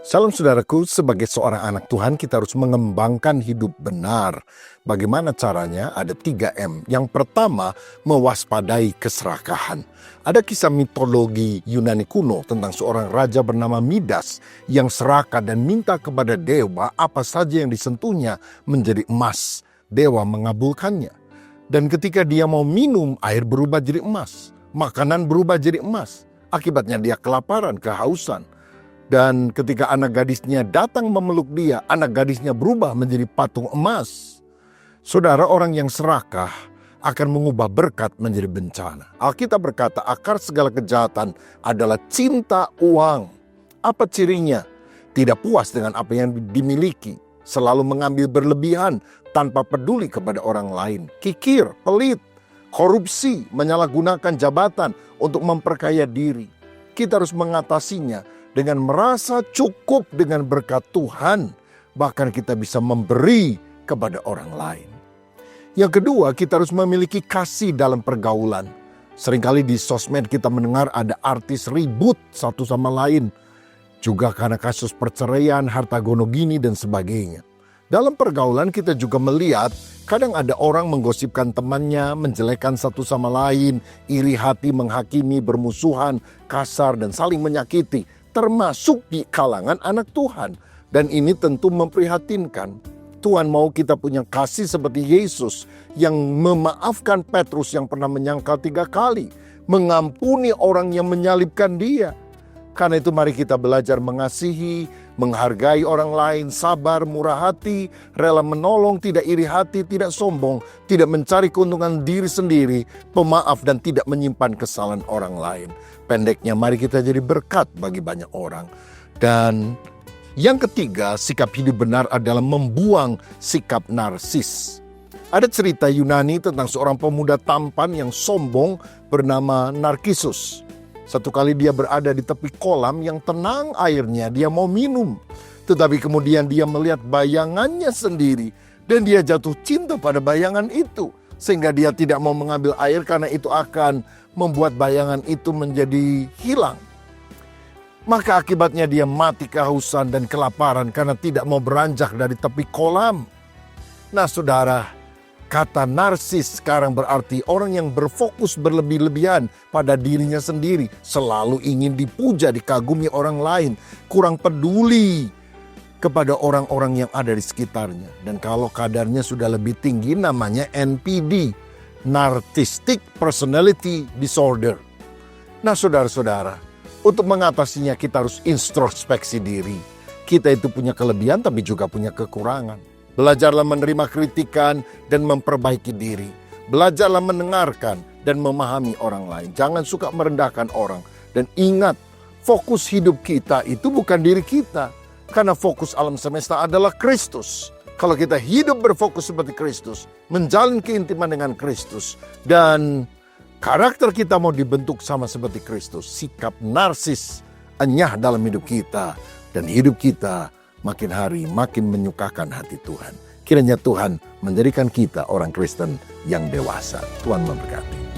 Salam saudaraku, sebagai seorang anak Tuhan kita harus mengembangkan hidup benar. Bagaimana caranya? Ada 3M. Yang pertama, mewaspadai keserakahan. Ada kisah mitologi Yunani kuno tentang seorang raja bernama Midas yang serakah dan minta kepada dewa apa saja yang disentuhnya menjadi emas. Dewa mengabulkannya. Dan ketika dia mau minum, air berubah jadi emas. Makanan berubah jadi emas. Akibatnya dia kelaparan, kehausan. Dan ketika anak gadisnya datang memeluk dia, anak gadisnya berubah menjadi patung emas. Saudara, orang yang serakah akan mengubah berkat menjadi bencana. Alkitab berkata akar segala kejahatan adalah cinta uang. Apa cirinya? Tidak puas dengan apa yang dimiliki. Selalu mengambil berlebihan tanpa peduli kepada orang lain. Kikir, pelit, korupsi, menyalahgunakan jabatan untuk memperkaya diri. Kita harus mengatasinya dengan merasa cukup dengan berkat Tuhan, bahkan kita bisa memberi kepada orang lain. Yang kedua, kita harus memiliki kasih dalam pergaulan. Seringkali di sosmed kita mendengar ada artis ribut satu sama lain, juga karena kasus perceraian, harta gono gini dan sebagainya. Dalam pergaulan kita juga melihat kadang ada orang menggosipkan temannya, menjelekkan satu sama lain, iri hati, menghakimi, bermusuhan, kasar dan saling menyakiti. Termasuk di kalangan anak Tuhan. Dan ini tentu memprihatinkan. Tuhan mau kita punya kasih seperti Yesus yang memaafkan Petrus yang pernah menyangkal 3 kali. Mengampuni orang yang menyalibkan dia. Karena itu mari kita belajar mengasihi, menghargai orang lain, sabar, murah hati, rela menolong, tidak iri hati, tidak sombong, tidak mencari keuntungan diri sendiri, pemaaf dan tidak menyimpan kesalahan orang lain. Pendeknya mari kita jadi berkat bagi banyak orang. Dan yang ketiga, sikap hidup benar adalah membuang sikap narsis. Ada cerita Yunani tentang seorang pemuda tampan yang sombong bernama Narkisus. Satu kali dia berada di tepi kolam yang tenang airnya, dia mau minum. Tetapi kemudian dia melihat bayangannya sendiri dan dia jatuh cinta pada bayangan itu. Sehingga dia tidak mau mengambil air karena itu akan membuat bayangan itu menjadi hilang. Maka akibatnya dia mati kehausan dan kelaparan karena tidak mau beranjak dari tepi kolam. Nah saudara, kata narsis sekarang berarti orang yang berfokus berlebih-lebihan pada dirinya sendiri. Selalu ingin dipuja, dikagumi orang lain. Kurang peduli kepada orang-orang yang ada di sekitarnya. Dan kalau kadarnya sudah lebih tinggi namanya NPD. Narcissistic Personality Disorder. Nah saudara-saudara, untuk mengatasinya kita harus introspeksi diri. Kita itu punya kelebihan tapi juga punya kekurangan. Belajarlah menerima kritikan dan memperbaiki diri. Belajarlah mendengarkan dan memahami orang lain. Jangan suka merendahkan orang. Dan ingat, fokus hidup kita itu bukan diri kita. Karena fokus alam semesta adalah Kristus. Kalau kita hidup berfokus seperti Kristus, menjalin keintiman dengan Kristus, dan karakter kita mau dibentuk sama seperti Kristus, sikap narsis enyah dalam hidup kita. Dan hidup kita makin hari makin menyukakan hati Tuhan. Kiranya Tuhan menjadikan kita orang Kristen yang dewasa. Tuhan memberkati.